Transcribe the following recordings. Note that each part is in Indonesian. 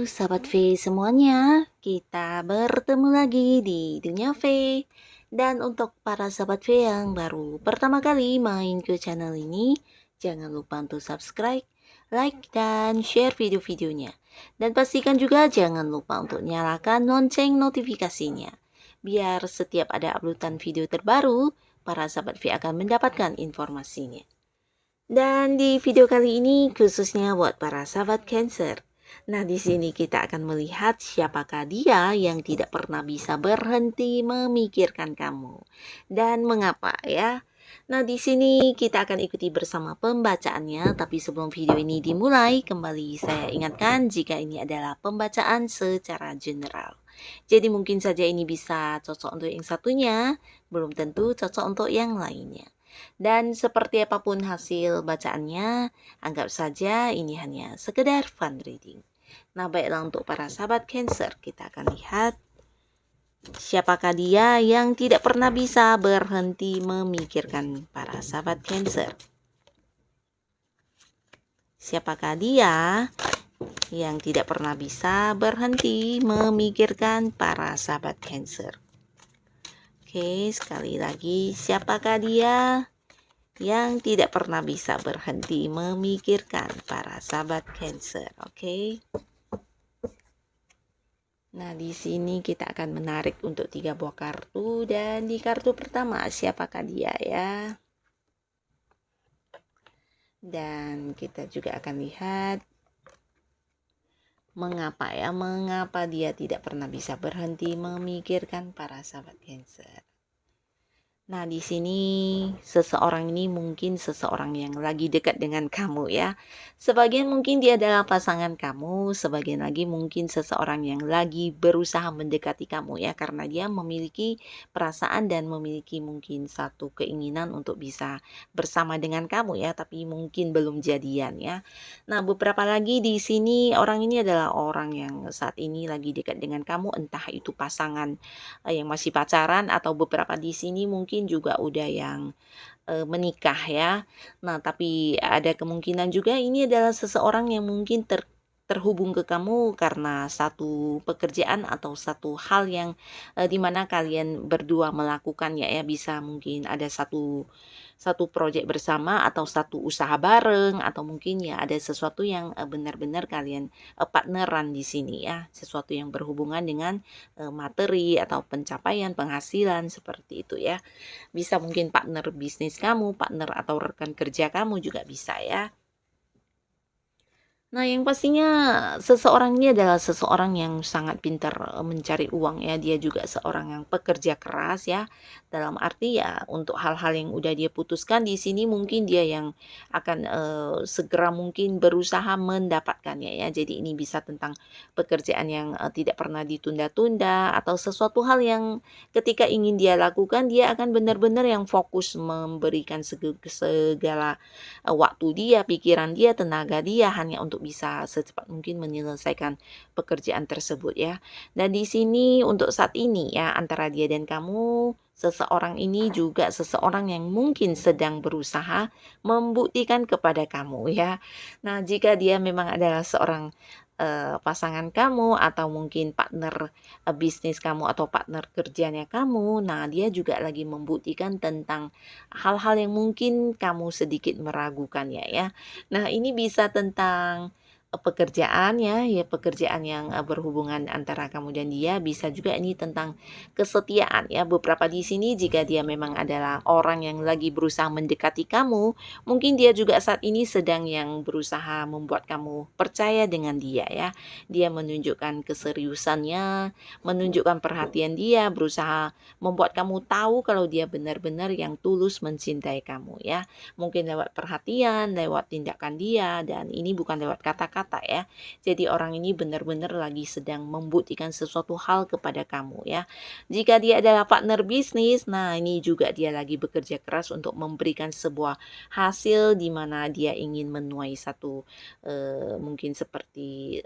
sahabat V semuanya, kita bertemu lagi di Dunia V. Dan untuk para sahabat V yang baru pertama kali main ke channel ini, jangan lupa untuk subscribe, like, dan share video-videonya. Dan pastikan juga jangan lupa untuk nyalakan lonceng notifikasinya. Biar setiap ada uploadan video terbaru, para sahabat V akan mendapatkan informasinya. Dan di video kali ini khususnya buat para sahabat Cancer. Nah, di sini kita akan melihat siapakah dia yang tidak pernah bisa berhenti memikirkan kamu dan mengapa ya. Nah, di sini kita akan ikuti bersama pembacaannya, tapi sebelum video ini dimulai, kembali saya ingatkan jika ini adalah pembacaan secara general. Jadi mungkin saja ini bisa cocok untuk yang satunya, belum tentu cocok untuk yang lainnya. Dan seperti apapun hasil bacaannya, anggap saja ini hanya sekedar fun reading. Nah, baiklah untuk para sahabat Cancer, kita akan lihat siapakah dia yang tidak pernah bisa berhenti memikirkan para sahabat Cancer. Siapakah dia yang tidak pernah bisa berhenti memikirkan para sahabat Cancer? Oke, sekali lagi, siapakah dia yang tidak pernah bisa berhenti memikirkan para sahabat Cancer, oke? Nah, di sini kita akan menarik untuk 3 buah kartu dan di kartu pertama siapakah dia ya? Dan kita juga akan lihat mengapa dia tidak pernah bisa berhenti memikirkan para sahabat Cancer. Nah, di sini seseorang ini mungkin seseorang yang lagi dekat dengan kamu ya. Sebagian mungkin dia adalah pasangan kamu, sebagian lagi mungkin seseorang yang lagi berusaha mendekati kamu ya, karena dia memiliki perasaan dan memiliki mungkin satu keinginan untuk bisa bersama dengan kamu ya, tapi mungkin belum jadian ya. Nah, beberapa lagi di sini orang ini adalah orang yang saat ini lagi dekat dengan kamu, entah itu pasangan yang masih pacaran atau beberapa di sini mungkin juga udah yang menikah ya. Nah, tapi ada kemungkinan juga ini adalah seseorang yang mungkin terhubung ke kamu karena satu pekerjaan atau satu hal yang dimana kalian berdua melakukannya ya, bisa mungkin ada satu proyek bersama atau satu usaha bareng atau mungkin ya ada sesuatu yang benar-benar kalian partneran di sini ya, sesuatu yang berhubungan dengan materi atau pencapaian penghasilan seperti itu ya. Bisa mungkin partner bisnis kamu, partner atau rekan kerja kamu juga bisa ya. Nah, yang pastinya seseorang ini adalah seseorang yang sangat pintar mencari uang ya. Dia juga seorang yang pekerja keras ya. Dalam arti ya untuk hal-hal yang udah dia putuskan di sini mungkin dia yang akan segera mungkin berusaha mendapatkannya ya. Jadi ini bisa tentang pekerjaan yang tidak pernah ditunda-tunda atau sesuatu hal yang ketika ingin dia lakukan dia akan benar-benar yang fokus memberikan segala waktu dia, pikiran dia, tenaga dia hanya untuk bisa secepat mungkin menyelesaikan pekerjaan tersebut ya. Dan di sini untuk saat ini ya antara dia dan kamu, seseorang ini juga seseorang yang mungkin sedang berusaha membuktikan kepada kamu ya. Nah, jika dia memang adalah seorang pasangan kamu atau mungkin partner bisnis kamu atau partner kerjanya kamu, nah dia juga lagi membuktikan tentang hal-hal yang mungkin kamu sedikit meragukannya ya. Nah, ini bisa tentang pekerjaan ya pekerjaan yang berhubungan antara kamu dan dia, bisa juga ini tentang kesetiaan ya. Beberapa di sini jika dia memang adalah orang yang lagi berusaha mendekati kamu, mungkin dia juga saat ini sedang yang berusaha membuat kamu percaya dengan dia ya. Dia menunjukkan keseriusannya, menunjukkan perhatian dia, berusaha membuat kamu tahu kalau dia benar-benar yang tulus mencintai kamu ya. Mungkin lewat perhatian, lewat tindakan dia, dan ini bukan lewat kata-kata ya. Jadi orang ini benar-benar lagi sedang membuktikan sesuatu hal kepada kamu ya. Jika dia adalah partner bisnis, nah ini juga dia lagi bekerja keras untuk memberikan sebuah hasil di mana dia ingin menuai satu mungkin seperti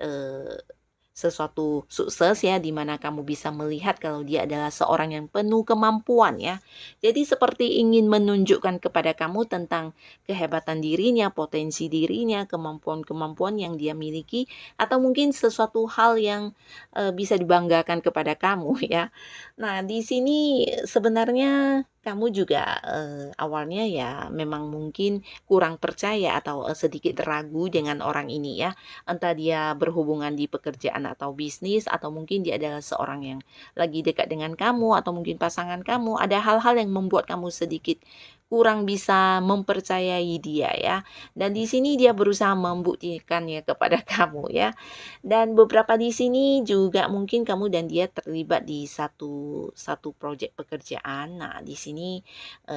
sesuatu sukses ya, di mana kamu bisa melihat kalau dia adalah seorang yang penuh kemampuan ya. Jadi seperti ingin menunjukkan kepada kamu tentang kehebatan dirinya, potensi dirinya, kemampuan-kemampuan yang dia miliki, atau mungkin sesuatu hal yang bisa dibanggakan kepada kamu ya. Nah, di sini sebenarnya kamu juga awalnya ya memang mungkin kurang percaya atau sedikit ragu dengan orang ini ya. Entah dia berhubungan di pekerjaan atau bisnis, atau mungkin dia adalah seorang yang lagi dekat dengan kamu atau mungkin pasangan kamu. Ada hal-hal yang membuat kamu sedikit kurang bisa mempercayai dia ya. Dan di sini dia berusaha membuktikannya kepada kamu ya. Dan beberapa di sini juga mungkin kamu dan dia terlibat di satu satu proyek pekerjaan. Nah, di sini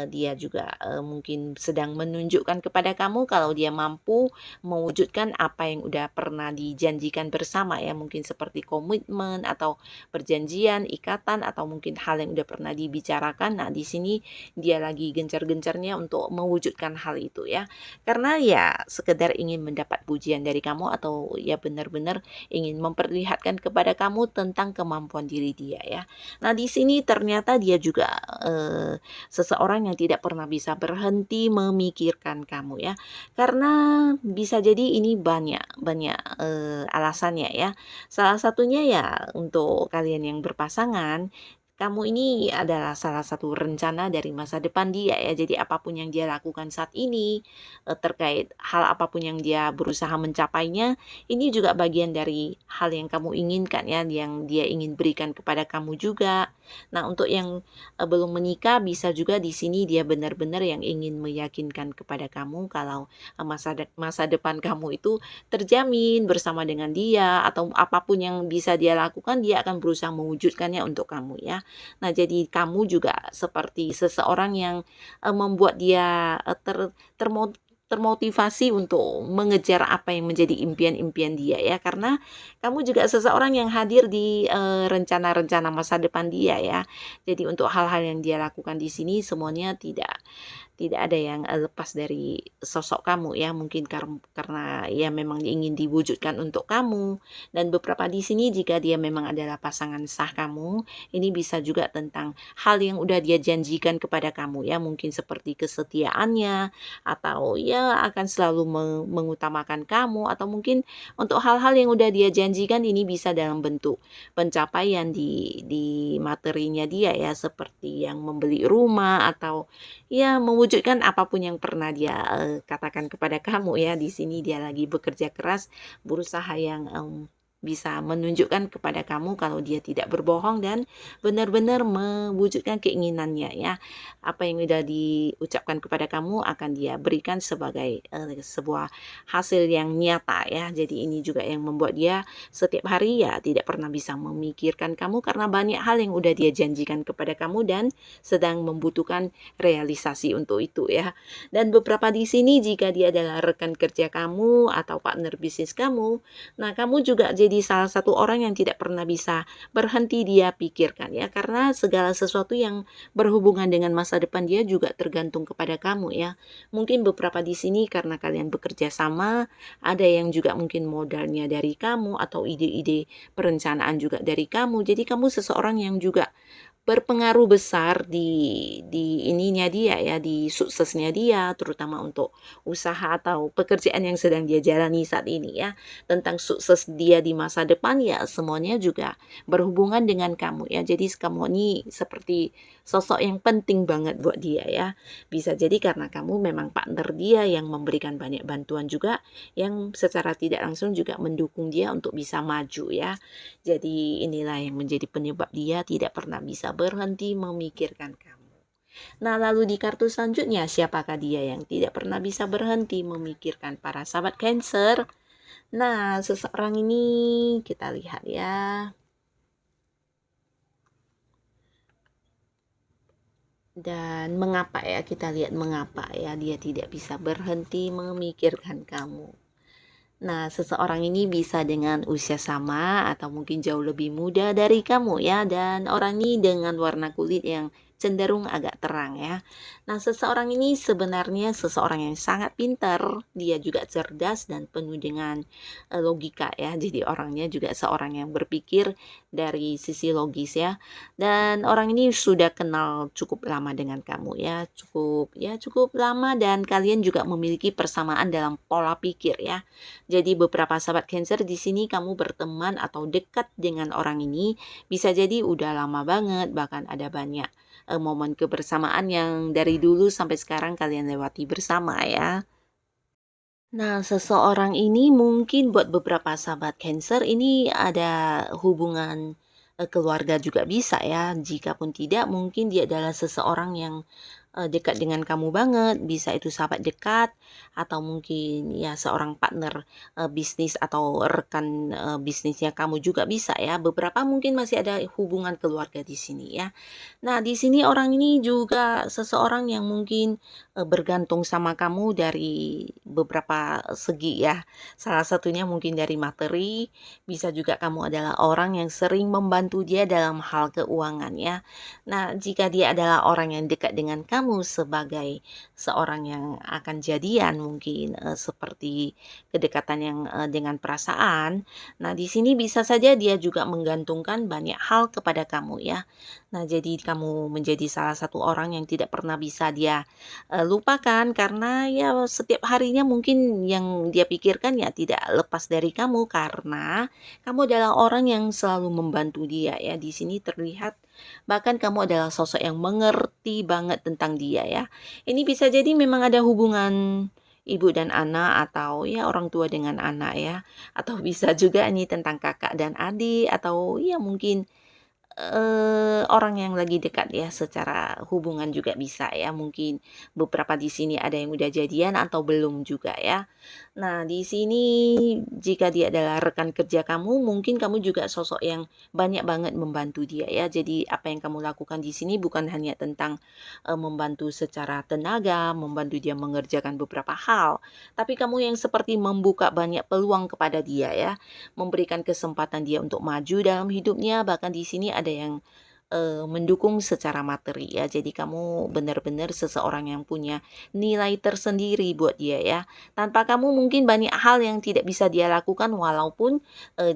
dia juga mungkin sedang menunjukkan kepada kamu kalau dia mampu mewujudkan apa yang udah pernah dijanjikan bersama ya, mungkin seperti komitmen atau perjanjian, ikatan, atau mungkin hal yang udah pernah dibicarakan. Nah, di sini dia lagi gencar-gencarnya untuk mewujudkan hal itu ya. Karena ya sekedar ingin mendapat pujian dari kamu, atau ya benar-benar ingin memperlihatkan kepada kamu tentang kemampuan diri dia ya. Nah, di sini ternyata dia juga seseorang yang tidak pernah bisa berhenti memikirkan kamu ya. Karena bisa jadi ini banyak banyak alasannya ya. Salah satunya ya untuk kalian yang berpasangan, kamu ini adalah salah satu rencana dari masa depan dia ya. Jadi apapun yang dia lakukan saat ini, terkait hal apapun yang dia berusaha mencapainya, ini juga bagian dari hal yang kamu inginkan ya, yang dia ingin berikan kepada kamu juga. Nah, untuk yang belum menikah, bisa juga di sini dia benar-benar yang ingin meyakinkan kepada kamu kalau masa depan kamu itu terjamin bersama dengan dia, atau apapun yang bisa dia lakukan dia akan berusaha mewujudkannya untuk kamu ya. Nah, jadi kamu juga seperti seseorang yang membuat dia termotivasi untuk mengejar apa yang menjadi impian-impian dia ya, karena kamu juga seseorang yang hadir di rencana-rencana masa depan dia ya. Jadi untuk hal-hal yang dia lakukan di sini semuanya tidak tidak ada yang lepas dari sosok kamu ya, mungkin karena ya memang ingin diwujudkan untuk kamu. Dan beberapa di sini jika dia memang adalah pasangan sah kamu, ini bisa juga tentang hal yang udah dia janjikan kepada kamu ya, mungkin seperti kesetiaannya, atau ya akan selalu mengutamakan kamu, atau mungkin untuk hal-hal yang udah dia janjikan ini bisa dalam bentuk pencapaian di materinya dia ya, seperti yang membeli rumah, atau ya mewujudkan apapun yang pernah dia katakan kepada kamu ya. Di sini dia lagi bekerja keras, berusaha yang bisa menunjukkan kepada kamu kalau dia tidak berbohong dan benar-benar mewujudkan keinginannya ya. Apa yang sudah diucapkan kepada kamu akan dia berikan sebagai sebuah hasil yang nyata ya. Jadi ini juga yang membuat dia setiap hari ya tidak pernah bisa memikirkan kamu, karena banyak hal yang udah dia janjikan kepada kamu dan sedang membutuhkan realisasi untuk itu ya. Dan beberapa di sini jika dia adalah rekan kerja kamu atau partner bisnis kamu, nah kamu juga jadi salah satu orang yang tidak pernah bisa berhenti dia pikirkan ya, karena segala sesuatu yang berhubungan dengan masa depan dia juga tergantung kepada kamu ya. Mungkin beberapa di sini karena kalian bekerja sama, ada yang juga mungkin modalnya dari kamu atau ide-ide perencanaan juga dari kamu. Jadi kamu seseorang yang juga berpengaruh besar di ininya dia ya, di suksesnya dia, terutama untuk usaha atau pekerjaan yang sedang dia jalani saat ini ya. Tentang sukses dia di masa depan ya semuanya juga berhubungan dengan kamu ya. Jadi kamu ini seperti sosok yang penting banget buat dia ya. Bisa jadi karena kamu memang partner dia yang memberikan banyak bantuan juga, yang secara tidak langsung juga mendukung dia untuk bisa maju ya. Jadi inilah yang menjadi penyebab dia tidak pernah bisa berhenti memikirkan kamu. Nah, lalu di kartu selanjutnya, siapakah dia yang tidak pernah bisa berhenti memikirkan para sahabat Cancer? Nah, seseorang ini kita lihat ya. Dan mengapa ya, kita lihat mengapa ya dia tidak bisa berhenti memikirkan kamu. Nah, seseorang ini bisa dengan usia sama atau mungkin jauh lebih muda dari kamu ya, dan orang ini dengan warna kulit yang cenderung agak terang ya. Nah, seseorang ini sebenarnya seseorang yang sangat pintar, dia juga cerdas dan penuh dengan logika ya. Jadi orangnya juga seorang yang berpikir dari sisi logis ya. Dan orang ini sudah kenal cukup lama dengan kamu ya, cukup lama dan kalian juga memiliki persamaan dalam pola pikir ya. Jadi beberapa sahabat Cancer di sini kamu berteman atau dekat dengan orang ini bisa jadi udah lama banget, bahkan ada banyak momen kebersamaan yang dari dulu sampai sekarang kalian lewati bersama ya. Nah, seseorang ini mungkin buat beberapa sahabat Cancer ini ada hubungan keluarga juga bisa ya. Jikapun tidak, mungkin dia adalah seseorang yang dekat dengan kamu banget, bisa itu sahabat dekat atau mungkin ya seorang partner bisnis atau rekan bisnisnya kamu juga bisa ya. Beberapa mungkin masih ada hubungan keluarga di sini ya. Nah, di sini orang ini juga seseorang yang mungkin, bergantung sama kamu dari beberapa segi ya. Salah satunya mungkin dari materi, bisa juga kamu adalah orang yang sering membantu dia dalam hal keuangan ya. Nah, jika dia adalah orang yang dekat dengan kamu sebagai seorang yang akan jadian mungkin, seperti kedekatan yang, dengan perasaan, nah di sini bisa saja dia juga menggantungkan banyak hal kepada kamu ya. Nah, jadi kamu menjadi salah satu orang yang tidak pernah bisa dia, lupakan karena ya setiap harinya mungkin yang dia pikirkan ya tidak lepas dari kamu karena kamu adalah orang yang selalu membantu dia ya. Di sini terlihat bahkan kamu adalah sosok yang mengerti banget tentang dia ya. Ini bisa jadi memang ada hubungan ibu dan anak atau ya orang tua dengan anak ya, atau bisa juga ini tentang kakak dan adik atau ya mungkin orang yang lagi dekat ya secara hubungan juga bisa ya, mungkin beberapa di sini ada yang udah jadian atau belum juga ya. Nah, di sini jika dia adalah rekan kerja kamu, mungkin kamu juga sosok yang banyak banget membantu dia ya. Jadi apa yang kamu lakukan di sini bukan hanya tentang, membantu secara tenaga, membantu dia mengerjakan beberapa hal, tapi kamu yang seperti membuka banyak peluang kepada dia ya. Memberikan kesempatan dia untuk maju dalam hidupnya, bahkan di sini ada yang mendukung secara materi ya. Jadi kamu benar-benar seseorang yang punya nilai tersendiri buat dia ya. Tanpa kamu mungkin banyak hal yang tidak bisa dia lakukan walaupun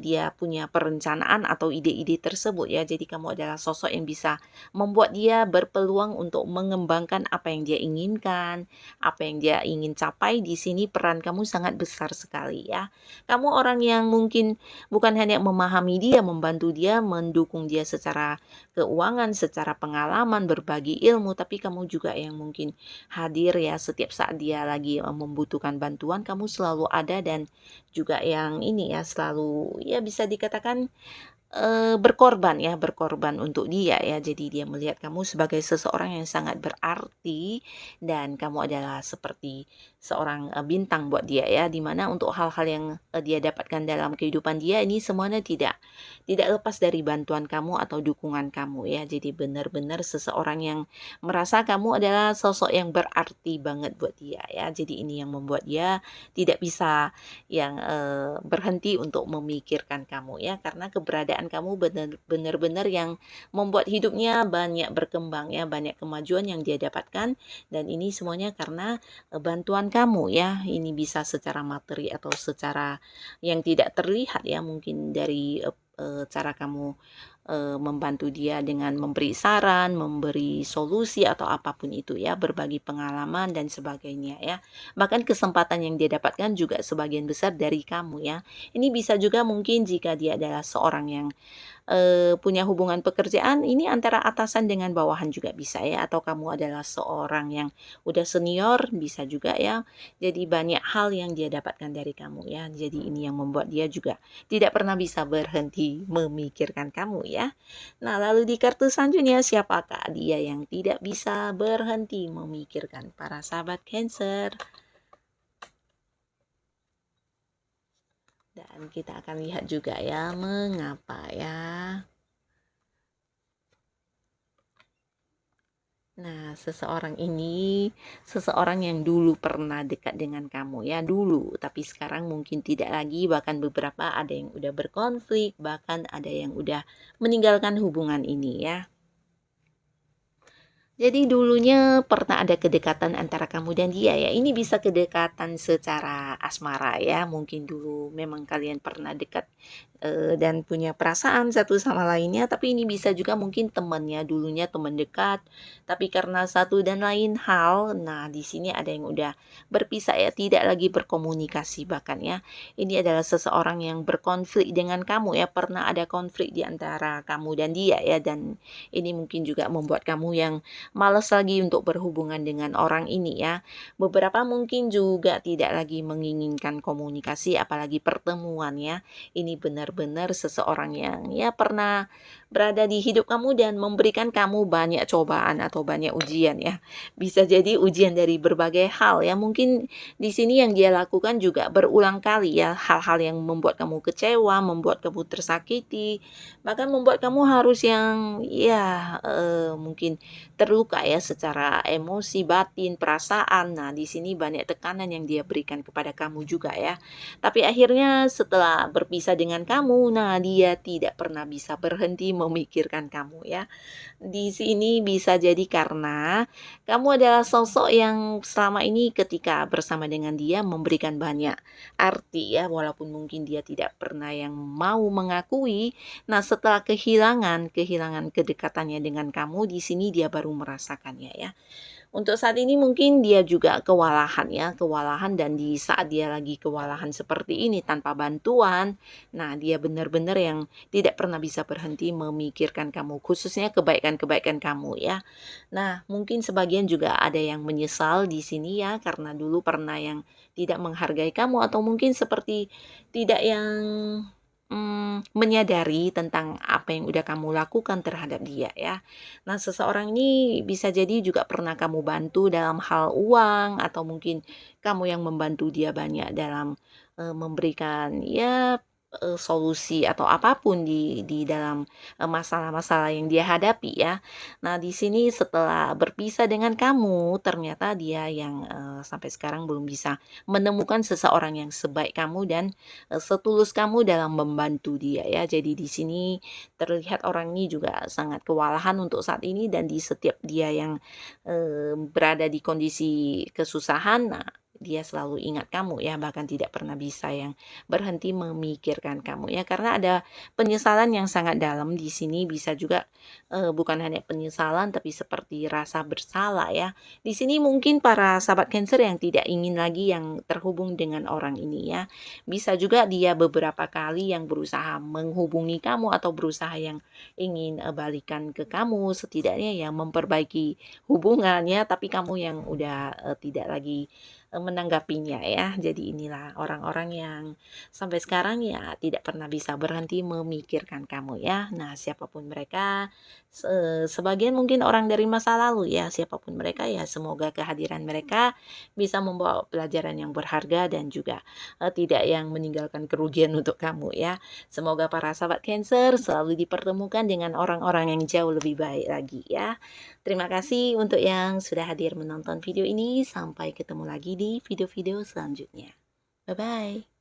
dia punya perencanaan atau ide-ide tersebut ya. Jadi kamu adalah sosok yang bisa membuat dia berpeluang untuk mengembangkan apa yang dia inginkan, apa yang dia ingin capai. Di sini peran kamu sangat besar sekali ya. Kamu orang yang mungkin bukan hanya memahami dia, membantu dia, mendukung dia secara keuangan, secara pengalaman, berbagi ilmu, tapi kamu juga yang mungkin hadir ya setiap saat dia lagi membutuhkan bantuan, kamu selalu ada dan juga yang ini ya selalu ya bisa dikatakan berkorban untuk dia ya. Jadi dia melihat kamu sebagai seseorang yang sangat berarti dan kamu adalah seperti seorang, bintang buat dia ya, dimana untuk hal-hal yang, dia dapatkan dalam kehidupan dia ini semuanya tidak lepas dari bantuan kamu atau dukungan kamu ya. Jadi benar-benar seseorang yang merasa kamu adalah sosok yang berarti banget buat dia ya. Jadi ini yang membuat dia tidak bisa yang, berhenti untuk memikirkan kamu ya, karena keberadaan kamu benar-benar yang membuat hidupnya banyak berkembang ya, banyak kemajuan yang dia dapatkan dan ini semuanya karena, bantuan kamu ya. Ini bisa secara materi atau secara yang tidak terlihat ya, mungkin dari, cara kamu membantu dia dengan memberi saran, memberi solusi atau apapun itu ya, berbagi pengalaman dan sebagainya ya. Bahkan kesempatan yang dia dapatkan juga sebagian besar dari kamu ya. Ini bisa juga mungkin jika dia adalah seorang yang punya hubungan pekerjaan ini antara atasan dengan bawahan juga bisa ya, atau kamu adalah seorang yang udah senior bisa juga ya. Jadi banyak hal yang dia dapatkan dari kamu ya. Jadi ini yang membuat dia juga tidak pernah bisa berhenti memikirkan kamu ya. Nah, lalu di kartu selanjutnya siapakah dia yang tidak bisa berhenti memikirkan para sahabat Cancer? Dan kita akan lihat juga ya mengapa ya. Nah, seseorang ini, seseorang yang dulu pernah dekat dengan kamu ya, dulu, tapi sekarang mungkin tidak lagi, bahkan beberapa ada yang udah berkonflik, bahkan ada yang udah meninggalkan hubungan ini ya. Jadi dulunya pernah ada kedekatan antara kamu dan dia ya. Ini bisa kedekatan secara asmara ya. Mungkin dulu memang kalian pernah dekat dan punya perasaan satu sama lainnya. Tapi ini bisa juga mungkin temannya dulunya teman dekat. Tapi karena satu dan lain hal, nah di sini ada yang udah berpisah ya, tidak lagi berkomunikasi bahkan ya. Ini adalah seseorang yang berkonflik dengan kamu ya. Pernah ada konflik di antara kamu dan dia ya. Dan ini mungkin juga membuat kamu yang malas lagi untuk berhubungan dengan orang ini ya. Beberapa mungkin juga tidak lagi menginginkan komunikasi apalagi pertemuan ya. Ini benar-benar seseorang yang ya pernah berada di hidup kamu dan memberikan kamu banyak cobaan atau banyak ujian ya. Bisa jadi ujian dari berbagai hal ya. Mungkin di sini yang dia lakukan juga berulang kali ya, hal-hal yang membuat kamu kecewa, membuat kamu tersakiti, bahkan membuat kamu harus yang ya mungkin terluka ya secara emosi, batin, perasaan. Nah, di sini banyak tekanan yang dia berikan kepada kamu juga ya. Tapi akhirnya setelah berpisah dengan kamu, nah dia tidak pernah bisa berhenti memikirkan kamu ya. Di sini bisa jadi karena kamu adalah sosok yang selama ini ketika bersama dengan dia memberikan banyak arti ya, walaupun mungkin dia tidak pernah yang mau mengakui. Nah, setelah kehilangan kedekatannya dengan kamu, di sini dia baru merasakannya ya. Untuk saat ini mungkin dia juga kewalahan ya, kewalahan dan di saat dia lagi kewalahan seperti ini tanpa bantuan, nah dia benar-benar yang tidak pernah bisa berhenti memikirkan kamu, khususnya kebaikan-kebaikan kamu ya. Nah, mungkin sebagian juga ada yang menyesal di sini ya, karena dulu pernah yang tidak menghargai kamu atau mungkin seperti tidak yang menyadari tentang apa yang udah kamu lakukan terhadap dia ya. Nah, seseorang ini bisa jadi juga pernah kamu bantu dalam hal uang atau mungkin kamu yang membantu dia banyak dalam, memberikan ya, solusi atau apapun di dalam, masalah-masalah yang dia hadapi ya. Nah, di sini setelah berpisah dengan kamu, ternyata dia yang, sampai sekarang belum bisa menemukan seseorang yang sebaik kamu dan, setulus kamu dalam membantu dia ya. Jadi di sini terlihat orang ini juga sangat kewalahan untuk saat ini dan di setiap dia yang, berada di kondisi kesusahan, nah dia selalu ingat kamu ya, bahkan tidak pernah bisa yang berhenti memikirkan kamu ya, karena ada penyesalan yang sangat dalam di sini, bisa juga, bukan hanya penyesalan tapi seperti rasa bersalah ya. Di sini mungkin para sahabat Cancer yang tidak ingin lagi yang terhubung dengan orang ini ya, bisa juga dia beberapa kali yang berusaha menghubungi kamu atau berusaha yang ingin, balikan ke kamu, setidaknya ya memperbaiki hubungannya, tapi kamu yang udah, tidak lagi, menanggapinya ya. Jadi inilah orang-orang yang sampai sekarang ya tidak pernah bisa berhenti memikirkan kamu ya. Nah, siapapun mereka, sebagian mungkin orang dari masa lalu ya, siapapun mereka ya semoga kehadiran mereka bisa membawa pelajaran yang berharga dan juga, tidak yang meninggalkan kerugian untuk kamu ya. Semoga para sahabat Cancer selalu dipertemukan dengan orang-orang yang jauh lebih baik lagi ya. Terima kasih untuk yang sudah hadir menonton video ini. Sampai ketemu lagi di video-video selanjutnya. Bye-bye.